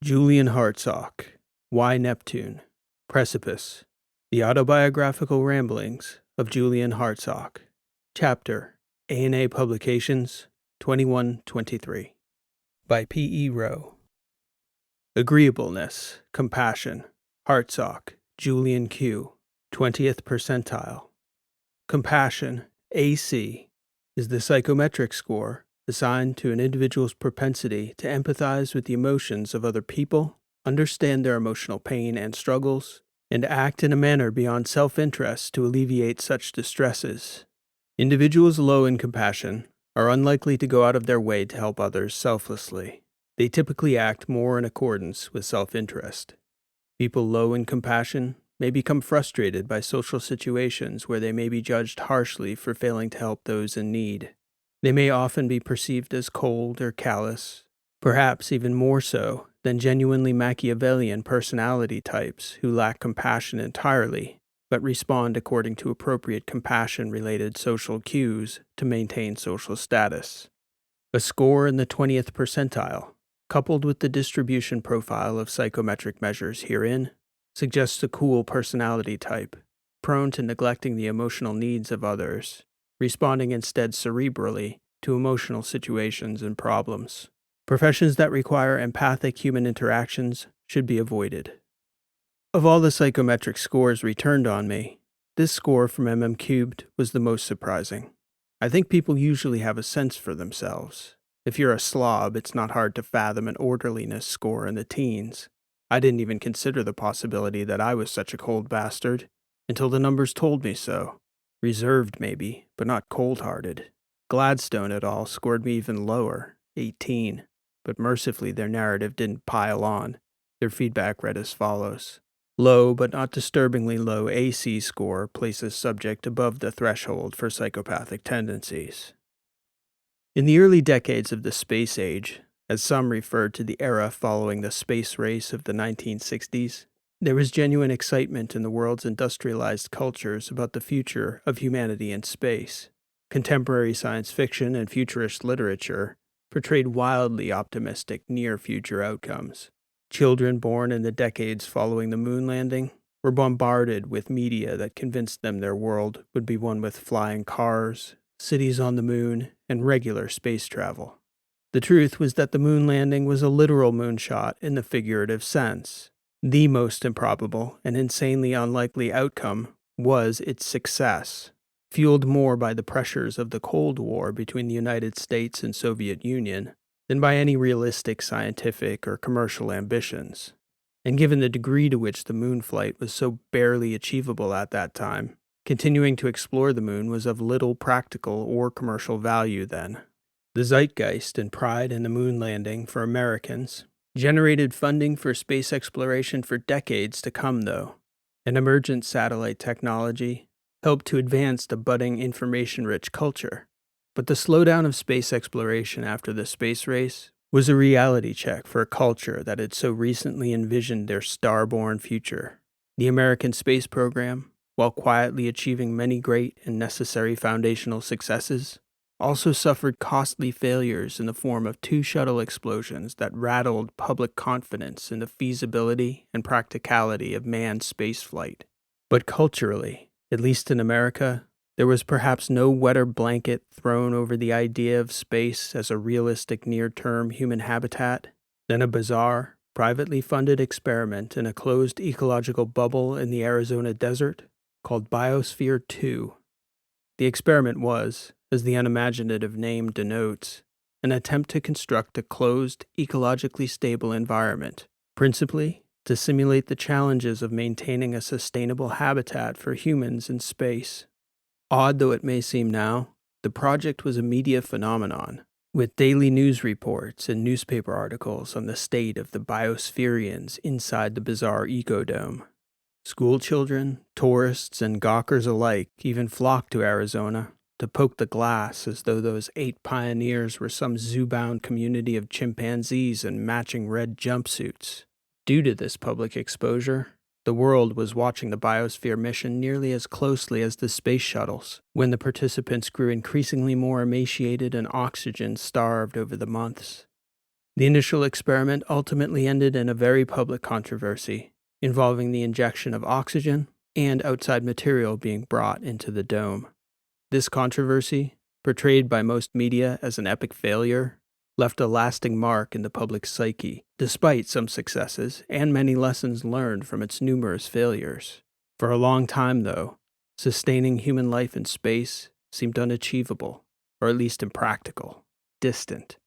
Julian Hartsock, Why Neptune? Precipice. The Autobiographical Ramblings of Julian Hartsock. Chapter, A&A Publications, 2123. By P. E. Rowe. Agreeableness, Compassion, Hartsock, Julian Q., 20th percentile. Compassion, AC, is the psychometric score assigned to an individual's propensity to empathize with the emotions of other people, understand their emotional pain and struggles, and act in a manner beyond self-interest to alleviate such distresses. Individuals low in compassion are unlikely to go out of their way to help others selflessly. They typically act more in accordance with self-interest. People low in compassion may become frustrated by social situations where they may be judged harshly for failing to help those in need. They may often be perceived as cold or callous, perhaps even more so than genuinely Machiavellian personality types who lack compassion entirely, but respond according to appropriate compassion-related social cues to maintain social status. A score in the 20th percentile, coupled with the distribution profile of psychometric measures herein, suggests a cool personality type, prone to neglecting the emotional needs of others, responding instead cerebrally to emotional situations and problems. Professions that require empathic human interactions should be avoided. Of all the psychometric scores returned on me, this score from MM³ was the most surprising. I think people usually have a sense for themselves. If you're a slob, it's not hard to fathom an orderliness score in the teens. I didn't even consider the possibility that I was such a cold bastard until the numbers told me so. Reserved, maybe, but not cold-hearted. Gladstone et al. Scored me even lower, 18, but mercifully their narrative didn't pile on. Their feedback read as follows. Low, but not disturbingly low AC score places subject above the threshold for psychopathic tendencies. In the early decades of the space age, as some referred to the era following the space race of the 1960s, there was genuine excitement in the world's industrialized cultures about the future of humanity in space. Contemporary science fiction and futurist literature portrayed wildly optimistic near-future outcomes. Children born in the decades following the moon landing were bombarded with media that convinced them their world would be one with flying cars, cities on the moon, and regular space travel. The truth was that the moon landing was a literal moonshot in the figurative sense. The most improbable and insanely unlikely outcome was its success, fueled more by the pressures of the Cold War between the United States and Soviet Union than by any realistic scientific or commercial ambitions. And given the degree to which the moon flight was so barely achievable at that time, continuing to explore the moon was of little practical or commercial value then. The zeitgeist and pride in the moon landing for Americans generated funding for space exploration for decades to come, though. An emergent satellite technology helped to advance the budding information-rich culture. But the slowdown of space exploration after the space race was a reality check for a culture that had so recently envisioned their star-born future. The American space program, while quietly achieving many great and necessary foundational successes, also suffered costly failures in the form of 2 shuttle explosions that rattled public confidence in the feasibility and practicality of manned spaceflight. But culturally, at least in America, there was perhaps no wetter blanket thrown over the idea of space as a realistic near-term human habitat than a bizarre, privately funded experiment in a closed ecological bubble in the Arizona desert called Biosphere 2. The experiment was, as the unimaginative name denotes, an attempt to construct a closed, ecologically stable environment, principally to simulate the challenges of maintaining a sustainable habitat for humans in space. Odd though it may seem now, the project was a media phenomenon, with daily news reports and newspaper articles on the state of the biospherians inside the bizarre ecodome. Schoolchildren, tourists, and gawkers alike even flocked to Arizona to poke the glass as though those 8 pioneers were some zoo-bound community of chimpanzees in matching red jumpsuits. Due to this public exposure, the world was watching the Biosphere mission nearly as closely as the space shuttles, when the participants grew increasingly more emaciated and oxygen-starved over the months. The initial experiment ultimately ended in a very public controversy, involving the injection of oxygen and outside material being brought into the dome. This controversy, portrayed by most media as an epic failure, left a lasting mark in the public's psyche, despite some successes and many lessons learned from its numerous failures. For a long time, though, sustaining human life in space seemed unachievable, or at least impractical, distant.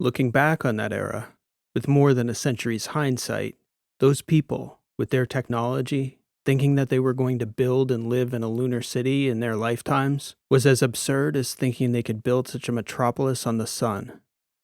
Looking back on that era, with more than a century's hindsight, those people, with their technology, thinking that they were going to build and live in a lunar city in their lifetimes, was as absurd as thinking they could build such a metropolis on the sun.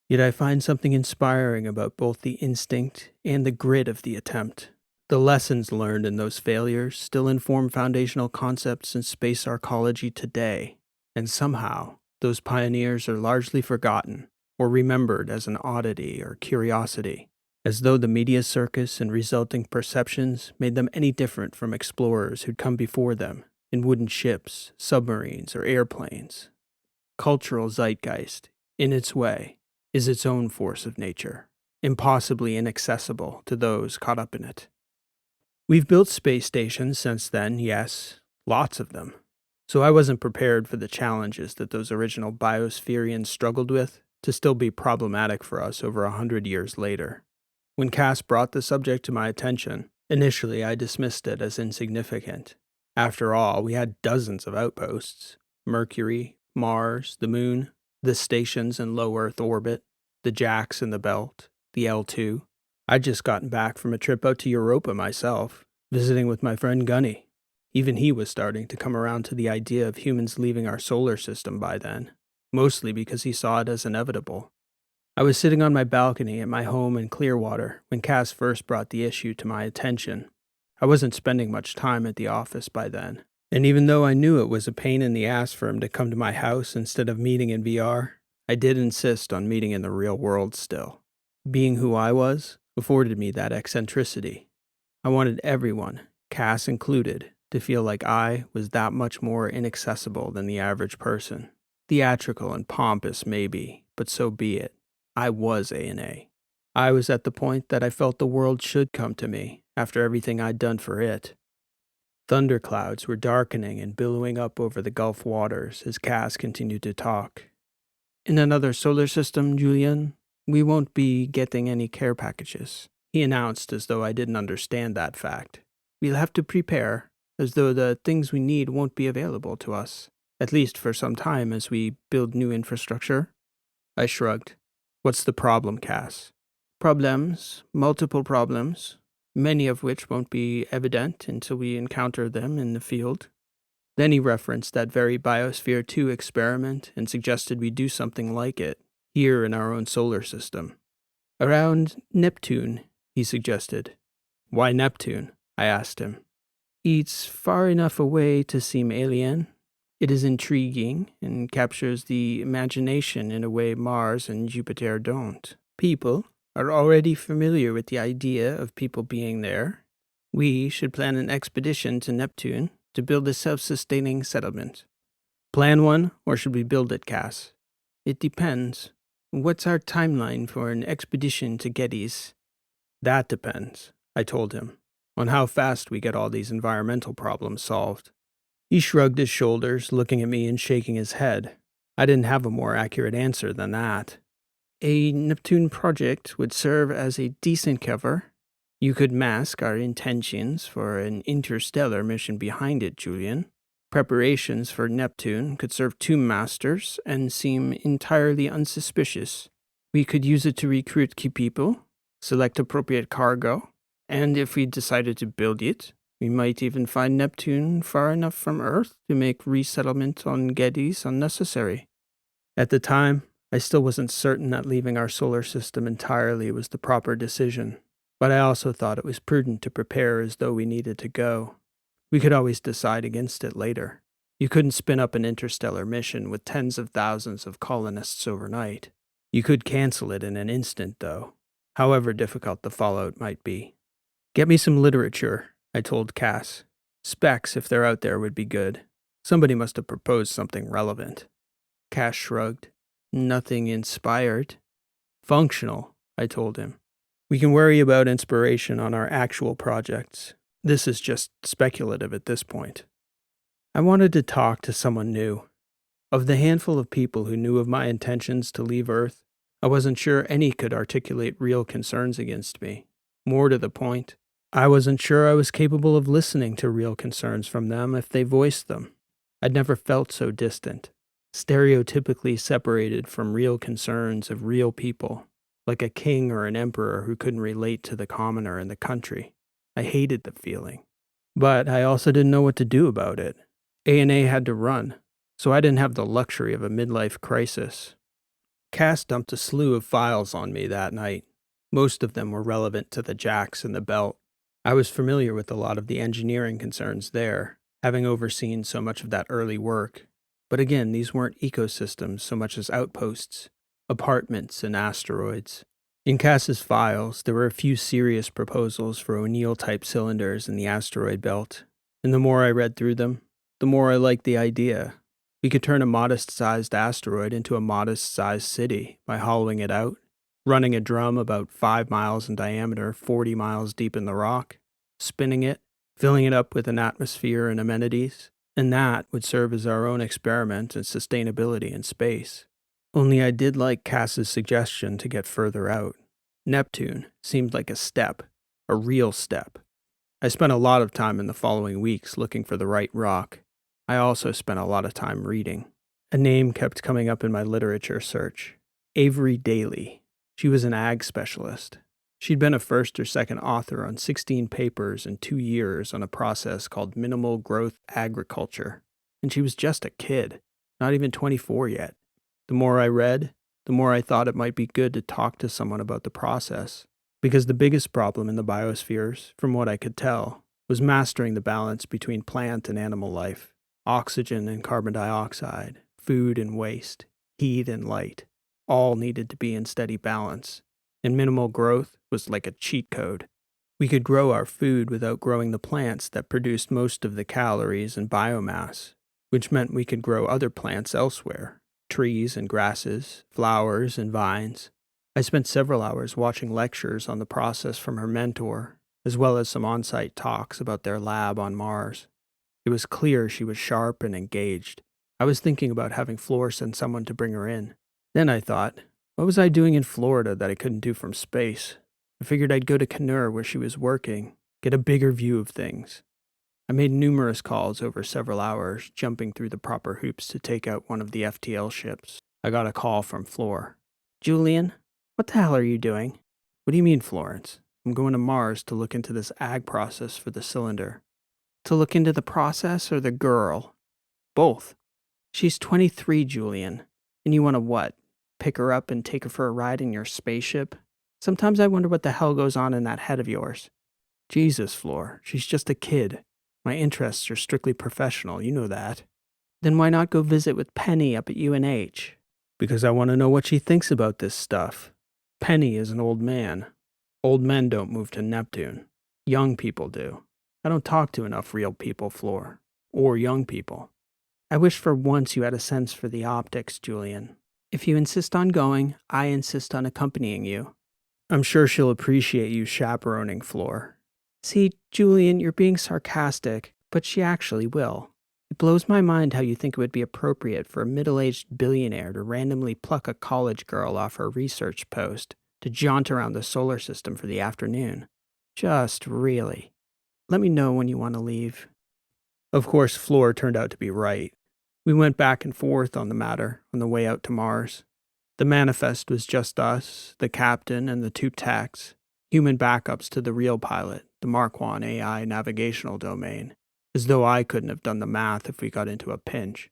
Yet I find something inspiring about both the instinct and the grit of the attempt. The lessons learned in those failures still inform foundational concepts in space archaeology today, and somehow those pioneers are largely forgotten or remembered as an oddity or curiosity, as though the media circus and resulting perceptions made them any different from explorers who'd come before them in wooden ships, submarines, or airplanes. Cultural zeitgeist, in its way, is its own force of nature, impossibly inaccessible to those caught up in it. We've built space stations since then, yes, lots of them. So I wasn't prepared for the challenges that those original biospherians struggled with to still be problematic for us over 100 years later. When Cass brought the subject to my attention, initially I dismissed it as insignificant. After all, we had dozens of outposts: Mercury, Mars, the Moon, the stations in low Earth orbit, the Jacks in the belt, the L2. I'd just gotten back from a trip out to Europa myself, visiting with my friend Gunny. Even he was starting to come around to the idea of humans leaving our solar system by then, mostly because he saw it as inevitable. I was sitting on my balcony at my home in Clearwater when Cass first brought the issue to my attention. I wasn't spending much time at the office by then, and even though I knew it was a pain in the ass for him to come to my house instead of meeting in VR, I did insist on meeting in the real world still. Being who I was afforded me that eccentricity. I wanted everyone, Cass included, to feel like I was that much more inaccessible than the average person. Theatrical and pompous, maybe, but so be it. I was A&A. I was at the point that I felt the world should come to me after everything I'd done for it. Thunderclouds were darkening and billowing up over the Gulf waters as Cass continued to talk. In another solar system, Julian, we won't be getting any care packages, he announced as though I didn't understand that fact. We'll have to prepare, as though the things we need won't be available to us, at least for some time as we build new infrastructure. I shrugged. What's the problem, Cass? Problems, multiple problems, many of which won't be evident until we encounter them in the field. Then he referenced that very Biosphere 2 experiment and suggested we do something like it, here in our own solar system. Around Neptune, he suggested. Why Neptune? I asked him. It's far enough away to seem alien. It is intriguing and captures the imagination in a way Mars and Jupiter don't. People are already familiar with the idea of people being there. We should plan an expedition to Neptune to build a self-sustaining settlement. Plan one, or should we build it, Cass? It depends. What's our timeline for an expedition to Geddes? That depends, I told him, on how fast we get all these environmental problems solved. He shrugged his shoulders, looking at me and shaking his head. I didn't have a more accurate answer than that. A Neptune project would serve as a decent cover. You could mask our intentions for an interstellar mission behind it, Julian. Preparations for Neptune could serve two masters and seem entirely unsuspicious. We could use it to recruit key people, select appropriate cargo, and if we decided to build it, we might even find Neptune far enough from Earth to make resettlement on Geddes unnecessary. At the time, I still wasn't certain that leaving our solar system entirely was the proper decision, but I also thought it was prudent to prepare as though we needed to go. We could always decide against it later. You couldn't spin up an interstellar mission with tens of thousands of colonists overnight. You could cancel it in an instant, though, however difficult the fallout might be. Get me some literature, I told Cass. Specs, if they're out there, would be good. Somebody must have proposed something relevant. Cass shrugged. Nothing inspired. Functional, I told him. We can worry about inspiration on our actual projects. This is just speculative at this point. I wanted to talk to someone new. Of the handful of people who knew of my intentions to leave Earth, I wasn't sure any could articulate real concerns against me. More to the point, I wasn't sure I was capable of listening to real concerns from them if they voiced them. I'd never felt so distant, stereotypically separated from real concerns of real people, like a king or an emperor who couldn't relate to the commoner in the country. I hated the feeling. But I also didn't know what to do about it. A&A had to run, so I didn't have the luxury of a midlife crisis. Cass dumped a slew of files on me that night. Most of them were relevant to the jacks and the belt. I was familiar with a lot of the engineering concerns there, having overseen so much of that early work. But again, these weren't ecosystems so much as outposts, apartments and asteroids. In Cass's files, there were a few serious proposals for O'Neill-type cylinders in the asteroid belt, and the more I read through them, the more I liked the idea. We could turn a modest-sized asteroid into a modest-sized city by hollowing it out, running a drum about 5 miles in diameter, 40 miles deep in the rock, spinning it, filling it up with an atmosphere and amenities, and that would serve as our own experiment in sustainability in space. Only I did like Cass's suggestion to get further out. Neptune seemed like a step, a real step. I spent a lot of time in the following weeks looking for the right rock. I also spent a lot of time reading. A name kept coming up in my literature search. Avery Daly. She was an ag specialist. She'd been a first or second author on 16 papers in 2 years on a process called minimal growth agriculture. And she was just a kid, not even 24 yet. The more I read, the more I thought it might be good to talk to someone about the process. Because the biggest problem in the biospheres, from what I could tell, was mastering the balance between plant and animal life, oxygen and carbon dioxide, food and waste, heat and light. All needed to be in steady balance, and minimal growth was like a cheat code. We could grow our food without growing the plants that produced most of the calories and biomass, which meant we could grow other plants elsewhere. Trees and grasses, flowers and vines. I spent several hours watching lectures on the process from her mentor, as well as some on-site talks about their lab on Mars. It was clear she was sharp and engaged. I was thinking about having Flor send someone to bring her in. Then I thought, what was I doing in Florida that I couldn't do from space? I figured I'd go to Canur where she was working, get a bigger view of things. I made numerous calls over several hours, jumping through the proper hoops to take out one of the FTL ships. I got a call from Flor. Julian, what the hell are you doing? What do you mean, Florence? I'm going to Mars to look into this ag process for the cylinder. To look into the process or the girl? Both. She's 23, Julian. And you want to what? Pick her up and take her for a ride in your spaceship? Sometimes I wonder what the hell goes on in that head of yours. Jesus, Flor, she's just a kid. My interests are strictly professional, you know that. Then why not go visit with Penny up at UNH? Because I want to know what she thinks about this stuff. Penny is an old man. Old men don't move to Neptune. Young people do. I don't talk to enough real people, Flor. Or young people. I wish for once you had a sense for the optics, Julian. If you insist on going, I insist on accompanying you. I'm sure she'll appreciate you chaperoning, Flor. See, Julian, you're being sarcastic, but she actually will. It blows my mind how you think it would be appropriate for a middle-aged billionaire to randomly pluck a college girl off her research post to jaunt around the solar system for the afternoon. Just really. Let me know when you want to leave. Of course, Flor turned out to be right. We went back and forth on the matter on the way out to Mars. The manifest was just us, the captain, and the 2 techs, human backups to the real pilot, the Mark I AI navigational domain, as though I couldn't have done the math if we got into a pinch.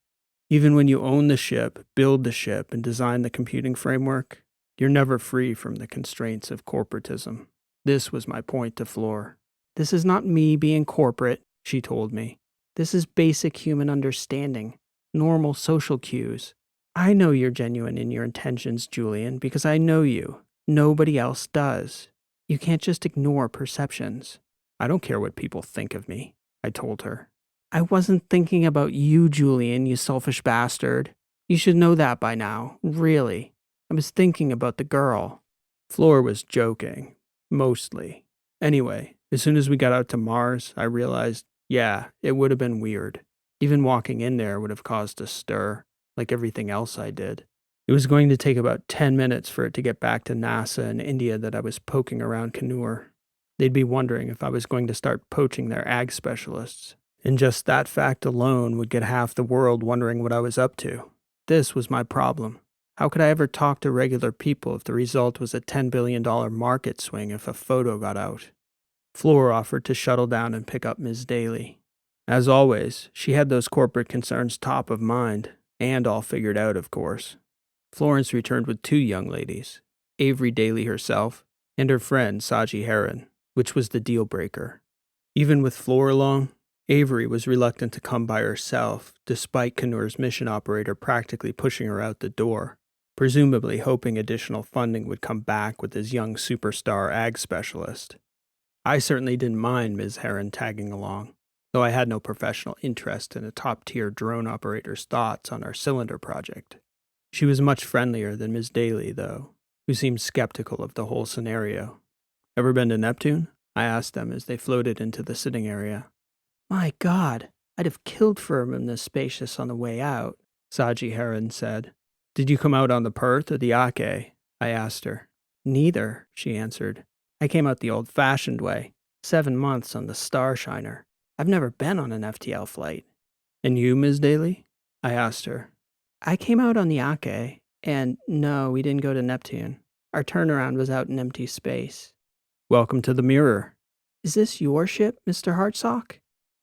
Even when you own the ship, build the ship, and design the computing framework, you're never free from the constraints of corporatism. This was my point to Flor. This is not me being corporate, she told me. This is basic human understanding, normal social cues. I know you're genuine in your intentions, Julian, because I know you. Nobody else does. You can't just ignore perceptions. I don't care what people think of me, I told her. I wasn't thinking about you, Julian, you selfish bastard. You should know that by now, really. I was thinking about the girl. Floor was joking. Mostly. Anyway, as soon as we got out to Mars, I realized, yeah, it would have been weird. Even walking in there would have caused a stir, like everything else I did. It was going to take about 10 minutes for it to get back to NASA in India that I was poking around Kannur. They'd be wondering if I was going to start poaching their ag specialists. And just that fact alone would get half the world wondering what I was up to. This was my problem. How could I ever talk to regular people if the result was a $10 billion market swing if a photo got out? Floor offered to shuttle down and pick up Ms. Daly. As always, she had those corporate concerns top of mind, and all figured out, of course. Florence returned with 2 young ladies, Avery Daly herself and her friend Saji Heron, which was the deal breaker. Even with Floor along, Avery was reluctant to come by herself, despite Kannur's mission operator practically pushing her out the door, presumably hoping additional funding would come back with his young superstar ag specialist. I certainly didn't mind Ms. Heron tagging along, though I had no professional interest in a top-tier drone operator's thoughts on our cylinder project. She was much friendlier than Ms. Daly, though, who seemed skeptical of the whole scenario. Ever been to Neptune? I asked them as they floated into the sitting area. My God, I'd have killed for him in this spacious on the way out, Saji Heron said. Did you come out on the Perth or the Ake? I asked her. Neither, she answered. I came out the old-fashioned way, 7 months on the Starshiner. I've never been on an FTL flight. And you, Ms. Daly? I asked her. I came out on the Ake, and no, we didn't go to Neptune. Our turnaround was out in empty space. Welcome to the Mirror. Is this your ship, Mr. Hartsock?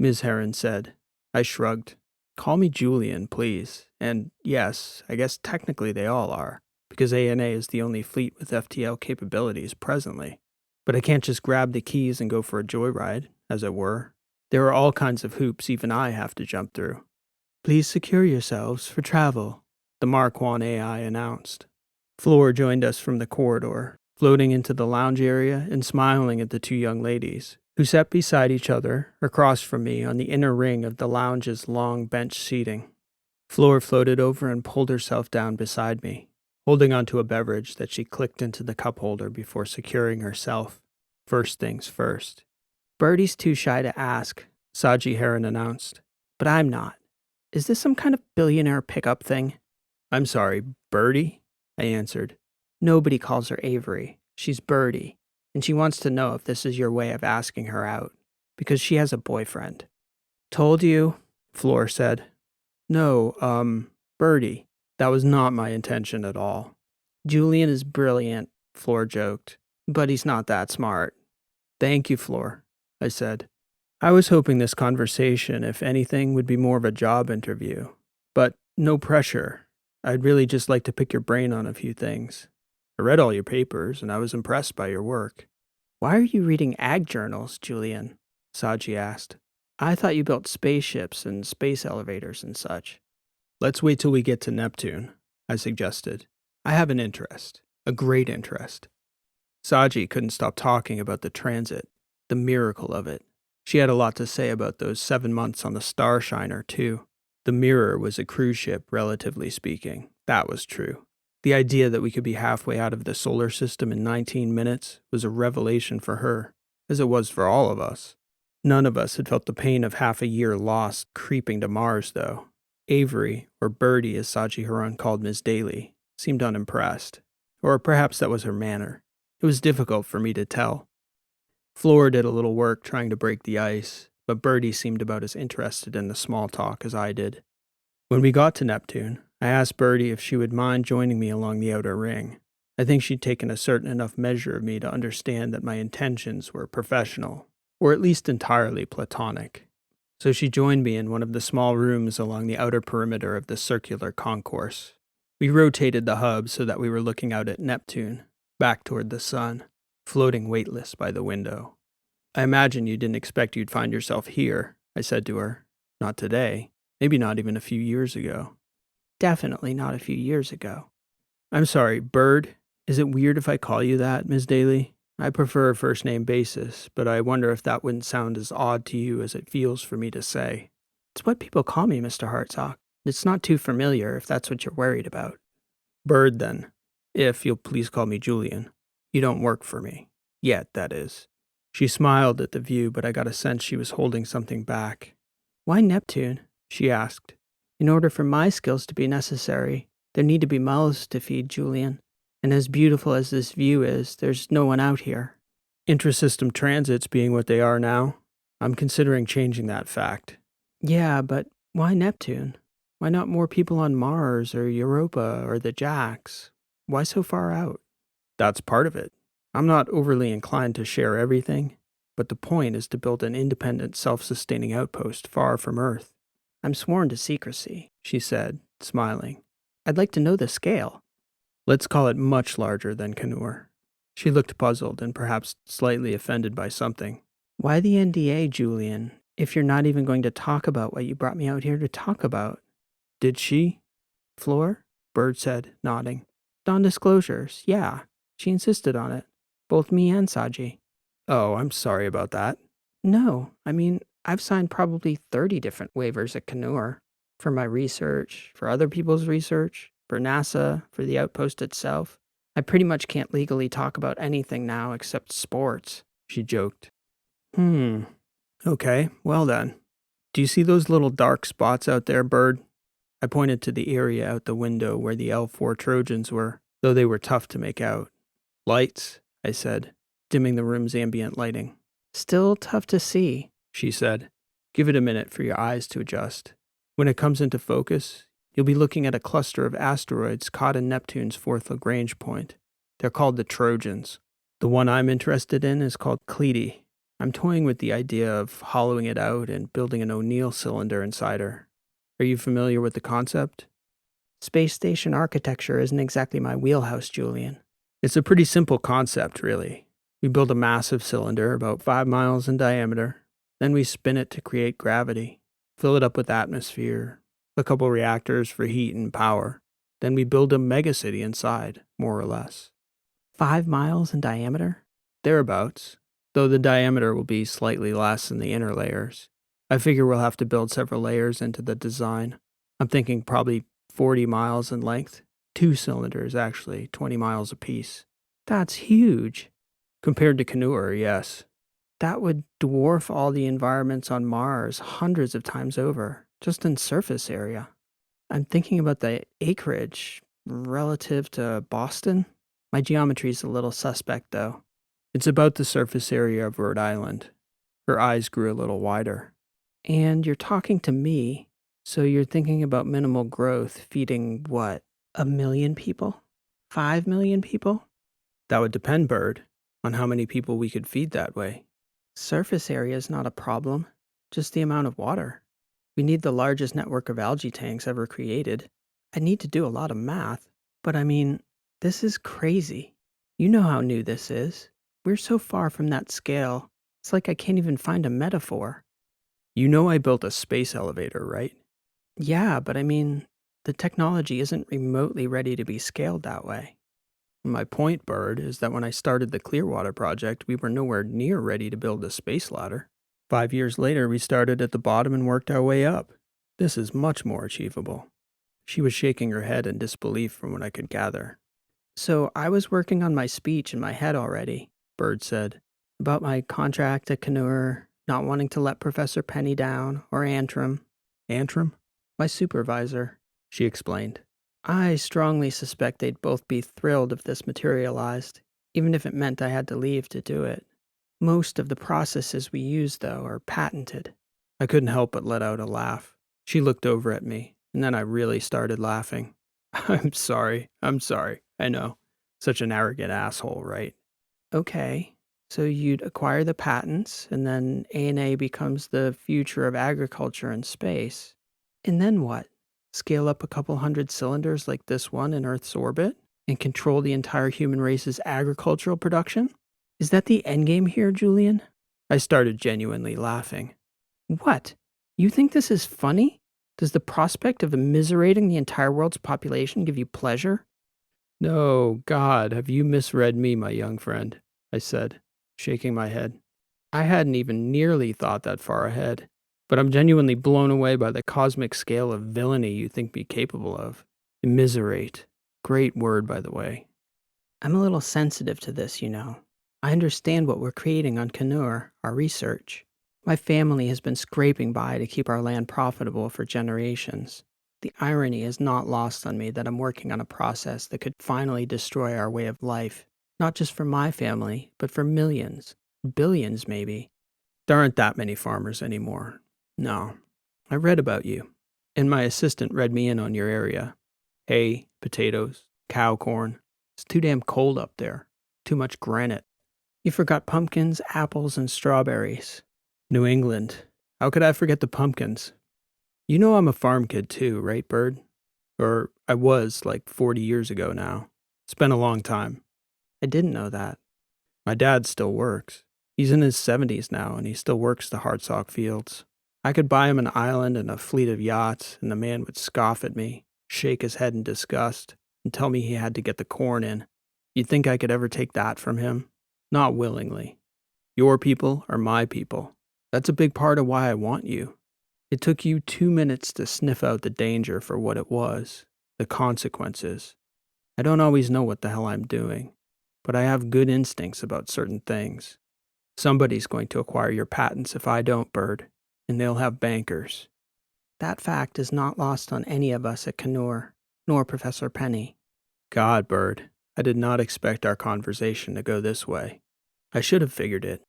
Ms. Heron said. I shrugged. Call me Julian, please. And yes, I guess technically they all are, because ANA is the only fleet with FTL capabilities presently. But I can't just grab the keys and go for a joyride, as it were. There are all kinds of hoops even I have to jump through. Please secure yourselves for travel, the Mark 1 AI announced. Floor joined us from the corridor, floating into the lounge area and smiling at the 2 young ladies, who sat beside each other across from me on the inner ring of the lounge's long bench seating. Floor floated over and pulled herself down beside me, holding onto a beverage that she clicked into the cup holder before securing herself. First things first. Birdie's too shy to ask, Saji Heron announced. But I'm not. Is this some kind of billionaire pickup thing? I'm sorry, Birdie? I answered. Nobody calls her Avery. She's Birdie. And she wants to know if this is your way of asking her out, because she has a boyfriend. Told you, Floor said. No, Birdie. That was not my intention at all. Julian is brilliant, Floor joked, but he's not that smart. Thank you, Floor, I said. I was hoping this conversation, if anything, would be more of a job interview. But no pressure. I'd really just like to pick your brain on a few things. I read all your papers, and I was impressed by your work. Why are you reading ag journals, Julian? Saji asked. I thought you built spaceships and space elevators and such. Let's wait till we get to Neptune, I suggested. I have an interest, a great interest. Saji couldn't stop talking about the transit, the miracle of it. She had a lot to say about those 7 months on the Starshiner, too. The Mirror was a cruise ship, relatively speaking. That was true. The idea that we could be halfway out of the solar system in 19 minutes was a revelation for her, as it was for all of us. None of us had felt the pain of half a year lost creeping to Mars, though. Avery, or Birdie as Saji Heron called Ms. Daly, seemed unimpressed. Or perhaps that was her manner. It was difficult for me to tell. Floor did a little work trying to break the ice, but Birdie seemed about as interested in the small talk as I did. When we got to Neptune, I asked Birdie if she would mind joining me along the outer ring. I think she'd taken a certain enough measure of me to understand that my intentions were professional, or at least entirely platonic. So she joined me in one of the small rooms along the outer perimeter of the circular concourse. We rotated the hub so that we were looking out at Neptune, back toward the sun, floating weightless by the window. I imagine you didn't expect you'd find yourself here, I said to her. Not today. Maybe not even a few years ago. Definitely not a few years ago. I'm sorry, Bird. Is it weird if I call you that, Ms. Daly? I prefer a first-name basis, but I wonder if that wouldn't sound as odd to you as it feels for me to say. It's what people call me, Mr. Hartsock. It's not too familiar if that's what you're worried about. Bird, then. If you'll please call me Julian. You don't work for me. Yet, that is. She smiled at the view, but I got a sense she was holding something back. Why Neptune? She asked. In order for my skills to be necessary, there need to be mouths to feed, Julian. And as beautiful as this view is, there's no one out here. Intrasystem transits being what they are now, I'm considering changing that fact. Yeah, but why Neptune? Why not more people on Mars or Europa or the Jacks? Why so far out? That's part of it. I'm not overly inclined to share everything, but the point is to build an independent, self-sustaining outpost far from Earth. I'm sworn to secrecy, she said, smiling. I'd like to know the scale. Let's call it much larger than Canur. She looked puzzled and perhaps slightly offended by something. Why the NDA, Julian, if you're not even going to talk about what you brought me out here to talk about? Did she? Floor? Bird said, nodding. Non-disclosures, yeah. She insisted on it. Both me and Saji. Oh, I'm sorry about that. No, I mean, I've signed probably 30 different waivers at Canur. For my research, for other people's research, for NASA, for the outpost itself. I pretty much can't legally talk about anything now except sports, she joked. Okay, well then. Do you see those little dark spots out there, Bird? I pointed to the area out the window where the L4 Trojans were, though they were tough to make out. Lights, I said, dimming the room's ambient lighting. Still tough to see, she said. Give it a minute for your eyes to adjust. When it comes into focus, you'll be looking at a cluster of asteroids caught in Neptune's fourth Lagrange point. They're called the Trojans. The one I'm interested in is called Cleide. I'm toying with the idea of hollowing it out and building an O'Neill cylinder inside her. Are you familiar with the concept? Space station architecture isn't exactly my wheelhouse, Julian. It's a pretty simple concept, really. We build a massive cylinder about 5 miles in diameter. Then we spin it to create gravity, fill it up with atmosphere, a couple reactors for heat and power. Then we build a megacity inside, more or less. 5 miles in diameter? Thereabouts, though the diameter will be slightly less than the inner layers. I figure we'll have to build several layers into the design. I'm thinking probably 40 miles in length. 2 cylinders, actually, 20 miles apiece. That's huge. Compared to Canur, yes. That would dwarf all the environments on Mars hundreds of times over, just in surface area. I'm thinking about the acreage relative to Boston. My geometry's a little suspect, though. It's about the surface area of Rhode Island. Her eyes grew a little wider. And you're talking to me, so you're thinking about minimal growth feeding what? 1 million people? 5 million people? That would depend, Bird, on how many people we could feed that way. Surface area is not a problem, just the amount of water. We need the largest network of algae tanks ever created. I need to do a lot of math, but I mean, this is crazy. You know how new this is. We're so far from that scale, it's like I can't even find a metaphor. You know I built a space elevator, right? Yeah, but I mean, the technology isn't remotely ready to be scaled that way. My point, Bird, is that when I started the Clearwater project, we were nowhere near ready to build a space ladder. 5 years later, we started at the bottom and worked our way up. This is much more achievable. She was shaking her head in disbelief from what I could gather. So I was working on my speech in my head already, Bird said, about my contract at Canur, not wanting to let Professor Penny down, or Antrim. Antrim? My supervisor, she explained. I strongly suspect they'd both be thrilled if this materialized, even if it meant I had to leave to do it. Most of the processes we use, though, are patented. I couldn't help but let out a laugh. She looked over at me, and then I really started laughing. I'm sorry. I know. Such an arrogant asshole, right? Okay, so you'd acquire the patents, and then A&A becomes the future of agriculture and space. And then what? Scale up a couple hundred cylinders like this one in Earth's orbit, and control the entire human race's agricultural production? Is that the endgame here, Julian? I started genuinely laughing. What? You think this is funny? Does the prospect of immiserating the entire world's population give you pleasure? No, God, have you misread me, my young friend? I said, shaking my head. I hadn't even nearly thought that far ahead, but I'm genuinely blown away by the cosmic scale of villainy you think me capable of. Immiserate. Great word, by the way. I'm a little sensitive to this, you know. I understand what we're creating on Canur, our research. My family has been scraping by to keep our land profitable for generations. The irony is not lost on me that I'm working on a process that could finally destroy our way of life, not just for my family, but for millions, billions maybe. There aren't that many farmers anymore. No. I read about you, and my assistant read me in on your area. Hay, potatoes, cow corn. It's too damn cold up there. Too much granite. You forgot pumpkins, apples, and strawberries. New England. How could I forget the pumpkins? You know I'm a farm kid too, right, Bird? Or I was like 40 years ago now. It's been a long time. I didn't know that. My dad still works. He's in his 70s now, and he still works the hardsock fields. I could buy him an island and a fleet of yachts, and the man would scoff at me, shake his head in disgust, and tell me he had to get the corn in. You'd think I could ever take that from him? Not willingly. Your people are my people. That's a big part of why I want you. It took you 2 minutes to sniff out the danger for what it was, the consequences. I don't always know what the hell I'm doing, but I have good instincts about certain things. Somebody's going to acquire your patents if I don't, Bird, and they'll have bankers. That fact is not lost on any of us at Canur, nor Professor Penny. God, Bird, I did not expect our conversation to go this way. I should have figured it.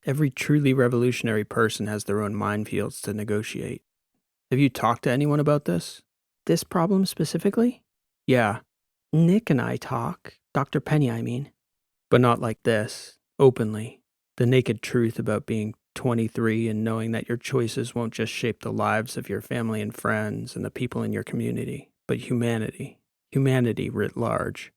Every truly revolutionary person has their own minefields to negotiate. Have you talked to anyone about this? This problem specifically? Yeah. Nick and I talk. Dr. Penny, I mean. But not like this, openly. The naked truth about being 23 and knowing that your choices won't just shape the lives of your family and friends and the people in your community, but humanity. Humanity writ large.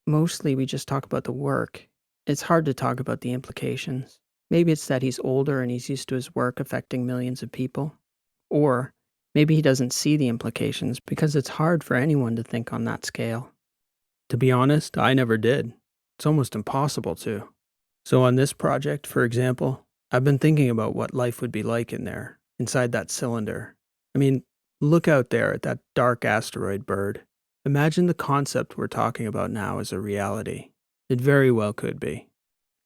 Mostly we just talk about the work. It's hard to talk about the implications. Maybe it's that he's older and he's used to his work affecting millions of people. Or maybe he doesn't see the implications because it's hard for anyone to think on that scale. To be honest, I never did. It's almost impossible to. So on this project, for example, I've been thinking about what life would be like in there, inside that cylinder. I mean, look out there at that dark asteroid, Bird. Imagine the concept we're talking about now as a reality. It very well could be.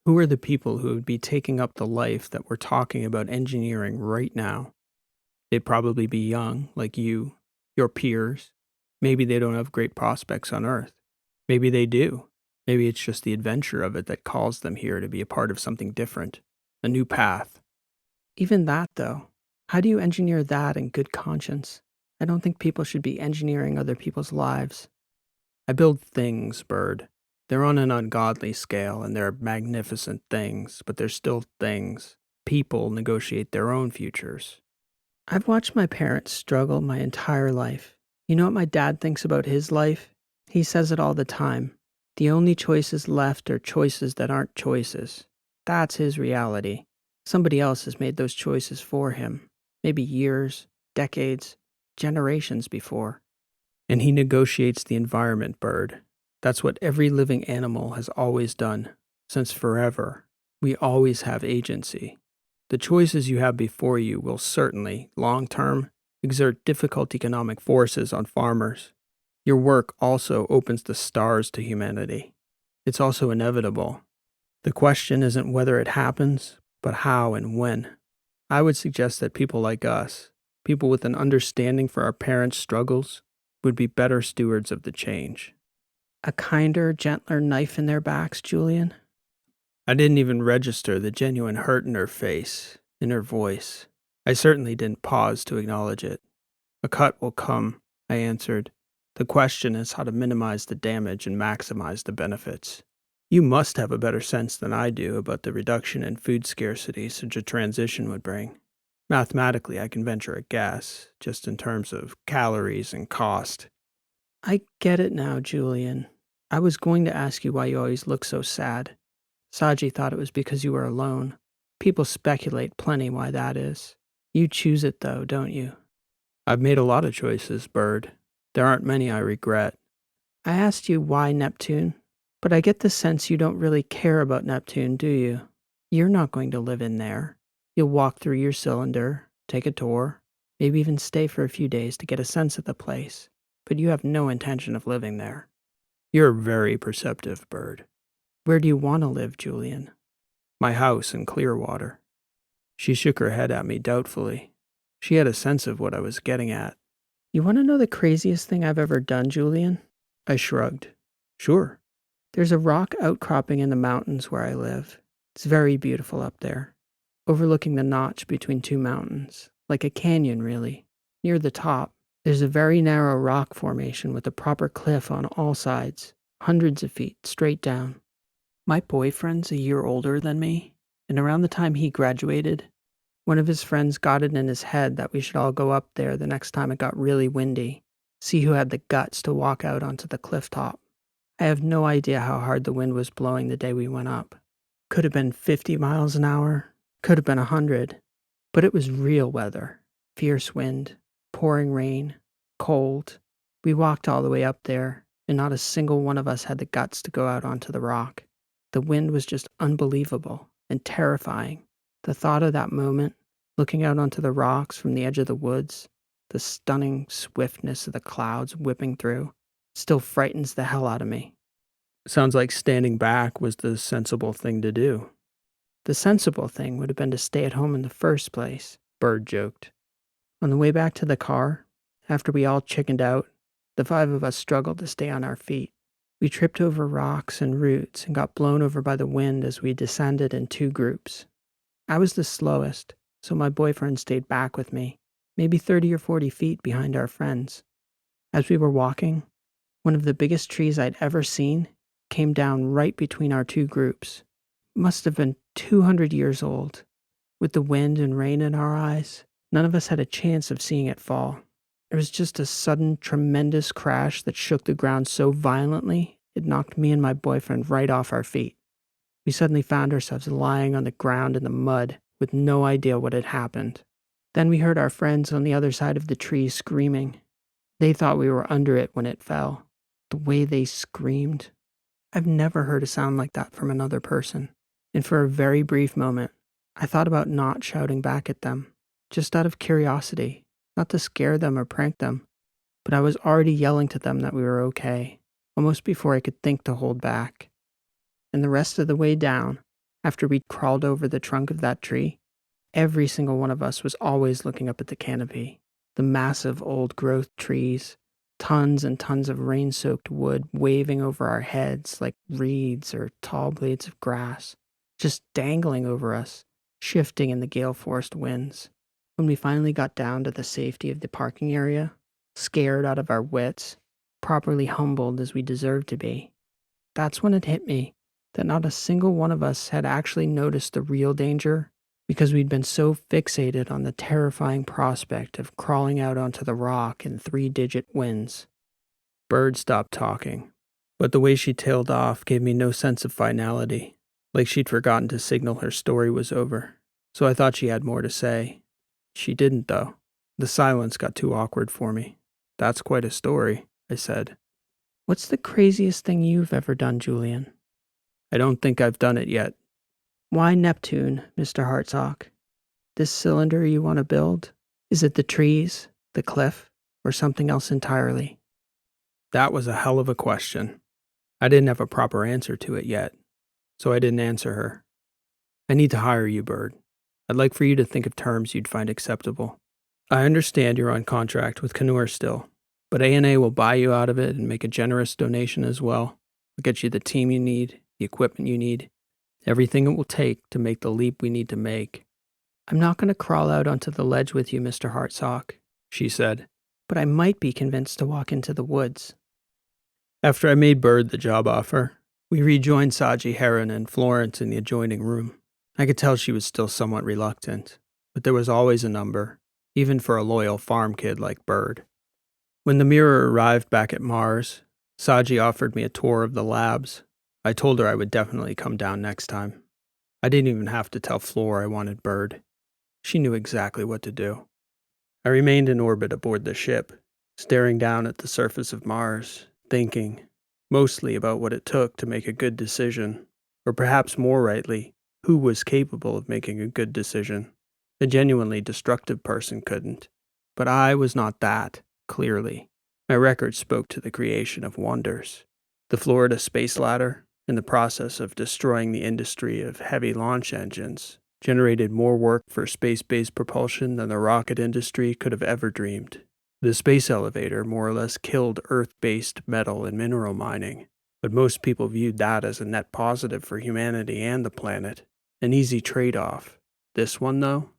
Who are the people who would be taking up the life that we're talking about engineering right now? They'd probably be young, like you, your peers. Maybe they don't have great prospects on Earth. Maybe they do. Maybe it's just the adventure of it that calls them here to be a part of something different, a new path. Even that, though, how do you engineer that in good conscience? I don't think people should be engineering other people's lives. I build things, Bird. They're on an ungodly scale, and they're magnificent things, but they're still things. People negotiate their own futures. I've watched my parents struggle my entire life. You know what my dad thinks about his life? He says it all the time. The only choices left are choices that aren't choices. That's his reality. Somebody else has made those choices for him. Maybe years, decades, generations before. And he negotiates the environment, Bird. That's what every living animal has always done. Since forever. We always have agency. The choices you have before you will certainly, long term, exert difficult economic forces on farmers. Your work also opens the stars to humanity. It's also inevitable. The question isn't whether it happens, but how and when. I would suggest that people like us, people with an understanding for our parents' struggles, would be better stewards of the change. A kinder, gentler knife in their backs, Julian? I didn't even register the genuine hurt in her face, in her voice. I certainly didn't pause to acknowledge it. A cut will come, I answered. The question is how to minimize the damage and maximize the benefits. You must have a better sense than I do about the reduction in food scarcity such a transition would bring. Mathematically, I can venture a guess, just in terms of calories and cost. I get it now, Julian. I was going to ask you why you always look so sad. Saji thought it was because you were alone. People speculate plenty why that is. You choose it though, don't you? I've made a lot of choices, Bird. There aren't many I regret. I asked you why Neptune, but I get the sense you don't really care about Neptune, do you? You're not going to live in there. You'll walk through your cylinder, take a tour, maybe even stay for a few days to get a sense of the place, but you have no intention of living there. You're very perceptive, Bird. Where do you want to live, Julian? My house in Clearwater. She shook her head at me doubtfully. She had a sense of what I was getting at. You want to know the craziest thing I've ever done, Julian? I shrugged. Sure. There's a rock outcropping in the mountains where I live. It's very beautiful up there, overlooking the notch between two mountains, like a canyon really. Near the top, there's a very narrow rock formation with a proper cliff on all sides, hundreds of feet straight down. My boyfriend's a year older than me, and around the time he graduated, one of his friends got it in his head that we should all go up there the next time it got really windy, see who had the guts to walk out onto the cliff top. I have no idea how hard the wind was blowing the day we went up. Could have been 50 miles an hour, could have been 100, but it was real weather. Fierce wind, pouring rain, cold. We walked all the way up there, and not a single one of us had the guts to go out onto the rock. The wind was just unbelievable and terrifying. The thought of that moment, looking out onto the rocks from the edge of the woods, the stunning swiftness of the clouds whipping through, still frightens the hell out of me. Sounds like standing back was the sensible thing to do. The sensible thing would have been to stay at home in the first place, Bird joked. On the way back to the car, after we all chickened out, the 5 of us struggled to stay on our feet. We tripped over rocks and roots and got blown over by the wind as we descended in 2 groups. I was the slowest, so my boyfriend stayed back with me, maybe 30 or 40 feet behind our friends. As we were walking, one of the biggest trees I'd ever seen came down right between our 2 groups. Must have been 200 years old. With the wind and rain in our eyes, none of us had a chance of seeing it fall. It was just a sudden, tremendous crash that shook the ground so violently it knocked me and my boyfriend right off our feet. We suddenly found ourselves lying on the ground in the mud with no idea what had happened. Then we heard our friends on the other side of the tree screaming. They thought we were under it when it fell. The way they screamed. I've never heard a sound like that from another person. And for a very brief moment, I thought about not shouting back at them, just out of curiosity, not to scare them or prank them. But I was already yelling to them that we were okay, almost before I could think to hold back. And the rest of the way down, after we'd crawled over the trunk of that tree, every single one of us was always looking up at the canopy, the massive old-growth trees, tons and tons of rain-soaked wood waving over our heads like reeds or tall blades of grass, just dangling over us, shifting in the gale-forced winds. When we finally got down to the safety of the parking area, scared out of our wits, properly humbled as we deserved to be, that's when it hit me that not a single one of us had actually noticed the real danger because we'd been so fixated on the terrifying prospect of crawling out onto the rock in 3-digit winds. Bird stopped talking, but the way she tailed off gave me no sense of finality, like she'd forgotten to signal her story was over, so I thought she had more to say. She didn't, though. The silence got too awkward for me. That's quite a story, I said. What's the craziest thing you've ever done, Julian? I don't think I've done it yet. Why Neptune, Mr. Hartsock? This cylinder you want to build? Is it the trees, the cliff, or something else entirely? That was a hell of a question. I didn't have a proper answer to it yet, so I didn't answer her. I need to hire you, Bird. I'd like for you to think of terms you'd find acceptable. I understand you're on contract with Canur still, but A&A will buy you out of it and make a generous donation as well. I'll get you the team you need, the equipment you need, everything it will take to make the leap we need to make. I'm not going to crawl out onto the ledge with you, Mr. Hartsock, she said, but I might be convinced to walk into the woods. After I made Bird the job offer, we rejoined Saji, Heron, and Florence in the adjoining room. I could tell she was still somewhat reluctant, but there was always a number, even for a loyal farm kid like Bird. When the mirror arrived back at Mars, Saji offered me a tour of the labs. I told her I would definitely come down next time. I didn't even have to tell Flor I wanted Bird. She knew exactly what to do. I remained in orbit aboard the ship, staring down at the surface of Mars, thinking, mostly about what it took to make a good decision, or perhaps more rightly, who was capable of making a good decision. A genuinely destructive person couldn't, but I was not that, clearly. My record spoke to the creation of wonders. The Florida space ladder, in the process of destroying the industry of heavy launch engines, generated more work for space-based propulsion than the rocket industry could have ever dreamed. The space elevator more or less killed Earth-based metal and mineral mining, but most people viewed that as a net positive for humanity and the planet. An easy trade-off. This one, though?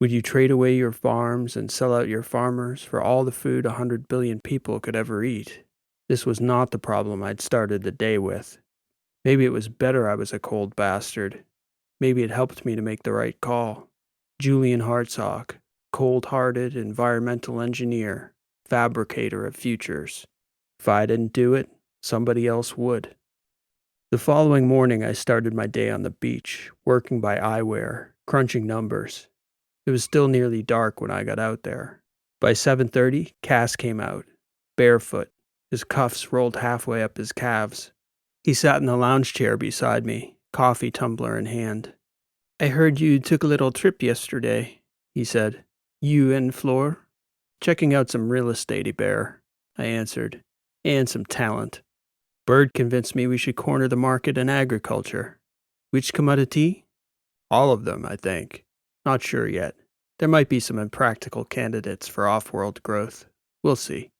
Would you trade away your farms and sell out your farmers for all the food 100 billion people could ever eat? This was not the problem I'd started the day with. Maybe it was better I was a cold bastard. Maybe it helped me to make the right call. Julian Hartsock, cold-hearted environmental engineer, fabricator of futures. If I didn't do it, somebody else would. The following morning I started my day on the beach, working by eyewear, crunching numbers. It was still nearly dark when I got out there. By 7:30, Cass came out, barefoot, his cuffs rolled halfway up his calves. He sat in the lounge chair beside me, coffee tumbler in hand. "I heard you took a little trip yesterday," he said. "You and Fleur?" "Checking out some real estate, bear," I answered. "And some talent. Bird convinced me we should corner the market in agriculture." "Which commodity?" "All of them, I think. Not sure yet. There might be some impractical candidates for off-world growth. We'll see."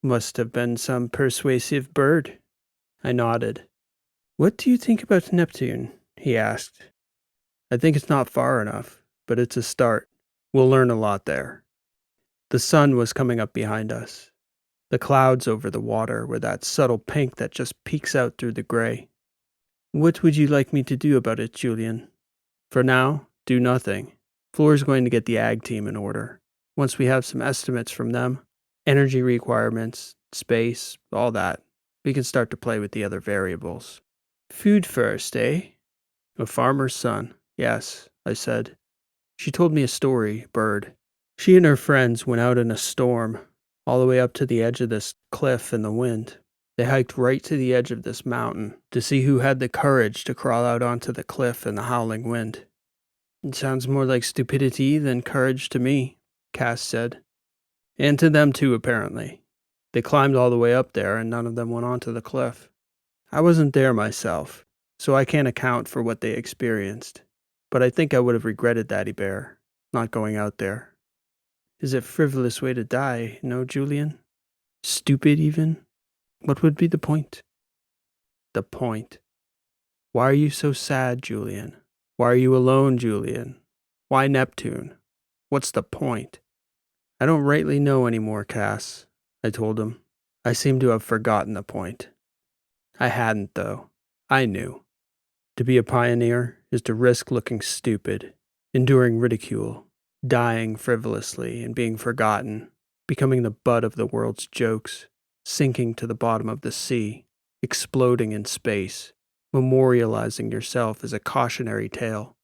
"Must have been some persuasive bird." I nodded. "What do you think about Neptune?" he asked. "I think it's not far enough, but it's a start. We'll learn a lot there." The sun was coming up behind us. The clouds over the water were that subtle pink that just peeks out through the gray. "What would you like me to do about it, Julian?" "For now, do nothing. Floor's going to get the ag team in order. Once we have some estimates from them, energy requirements, space, all that, we can start to play with the other variables." "Food first, eh?" "A farmer's son, yes," I said. She told me a story, Bird. She and her friends went out in a storm, all the way up to the edge of this cliff in the wind. They hiked right to the edge of this mountain to see who had the courage to crawl out onto the cliff in the howling wind. "It sounds more like stupidity than courage to me," Cass said. "And to them too, apparently. They climbed all the way up there and none of them went onto the cliff. I wasn't there myself, so I can't account for what they experienced. But I think I would have regretted that, Bear, not going out there." "Is a frivolous way to die, no, Julian? Stupid, even? What would be the point?" "The point. Why are you so sad, Julian? Why are you alone, Julian? Why Neptune? What's the point?" "I don't rightly know anymore, Cass," I told him. I seemed to have forgotten the point. I hadn't, though. I knew. To be a pioneer is to risk looking stupid, enduring ridicule, dying frivolously and being forgotten, becoming the butt of the world's jokes, sinking to the bottom of the sea, exploding in space, memorializing yourself as a cautionary tale.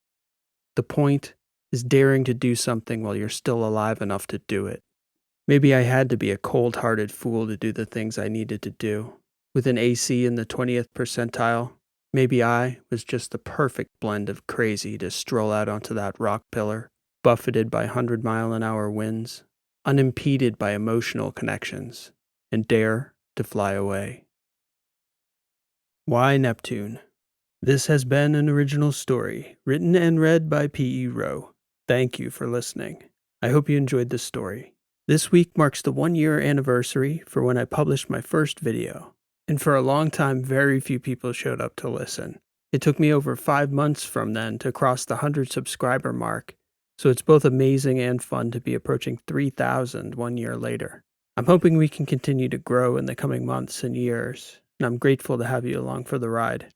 The point is daring to do something while you're still alive enough to do it. Maybe I had to be a cold-hearted fool to do the things I needed to do. With an AC in the 20th percentile, maybe I was just the perfect blend of crazy to stroll out onto that rock pillar, buffeted by 100-mile-an-hour winds, unimpeded by emotional connections, and dare to fly away. Why Neptune? This has been an original story, written and read by P.E. Rowe. Thank you for listening. I hope you enjoyed this story. This week marks the 1-year anniversary for when I published my first video, and for a long time very few people showed up to listen. It took me over 5 months from then to cross the 100 subscriber mark, so it's both amazing and fun to be approaching 3,000 1 year later. I'm hoping we can continue to grow in the coming months and years, and I'm grateful to have you along for the ride.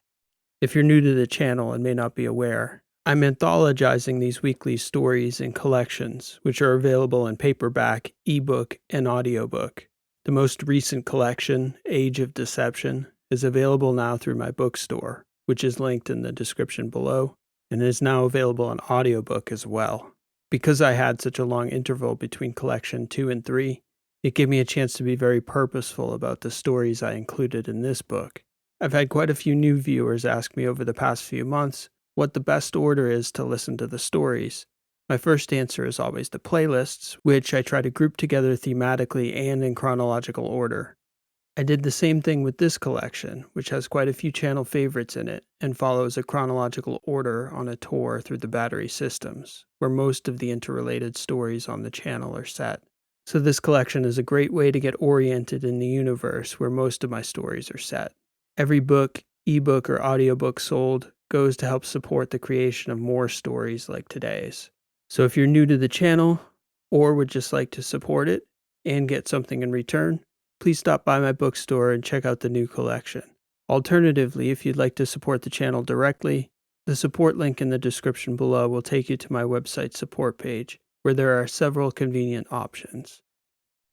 If you're new to the channel and may not be aware, I'm anthologizing these weekly stories in collections, which are available in paperback, ebook, and audiobook. The most recent collection, Age of Deception, is available now through my Bookstore, which is linked in the description below, and is now available on audiobook as well. Because I had such a long interval between collection 2 and 3, it gave me a chance to be very purposeful about the stories I included in this book. I've had quite a few new viewers ask me over the past few months what the best order is to listen to the stories. My first answer is always the playlists, which I try to group together thematically and in chronological order. I did the same thing with this collection, which has quite a few channel favorites in it and follows a chronological order on a tour through the battery systems, where most of the interrelated stories on the channel are set. So this collection is a great way to get oriented in the universe where most of my stories are set. Every book, ebook, or audiobook sold goes to help support the creation of more stories like today's. So if you're new to the channel or would just like to support it and get something in return, please stop by my bookstore and check out the new collection. Alternatively, if you'd like to support the channel directly, the support link in the description below will take you to my website support page, where there are several convenient options.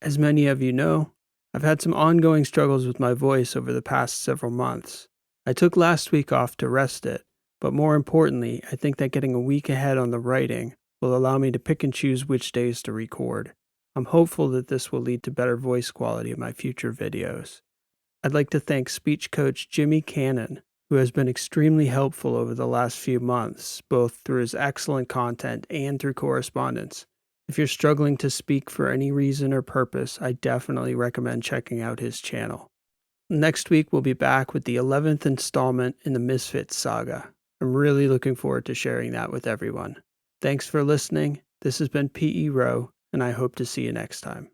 As many of you know, I've had some ongoing struggles with my voice over the past several months. I took last week off to rest it, but more importantly, I think that getting a week ahead on the writing will allow me to pick and choose which days to record. I'm hopeful that this will lead to better voice quality in my future videos. I'd like to thank speech coach Jimmy Cannon, who has been extremely helpful over the last few months, both through his excellent content and through correspondence. If you're struggling to speak for any reason or purpose, I definitely recommend checking out his channel. Next week, we'll be back with the 11th installment in the Misfits saga. I'm really looking forward to sharing that with everyone. Thanks for listening. This has been P.E. Rowe, and I hope to see you next time.